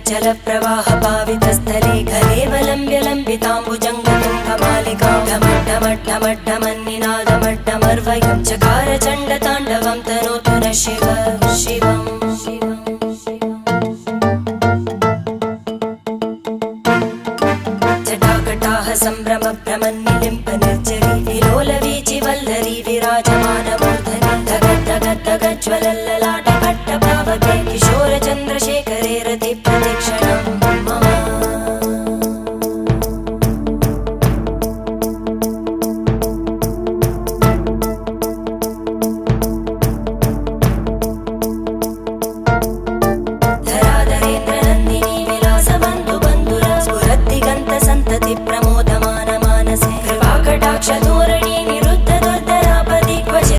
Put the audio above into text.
जलप्रवाह पावितस्थले घलेवलम्ब्य लम्बिताम्बुजङ्गतुङ्गमालिकां ढमड्ढमड्ढमड्ढमन्निनादमड्ढमर्वयं चकार चण्डताण्डवं तनोतु न शिव शिवम् जटाकटाः सम्भ्रमभ्रमन्निलिम्प निर्जरी विलोलवीचि वल्लरी विराजमानमूर्धनि धगद्धगद्धगज्ज्वलल्ल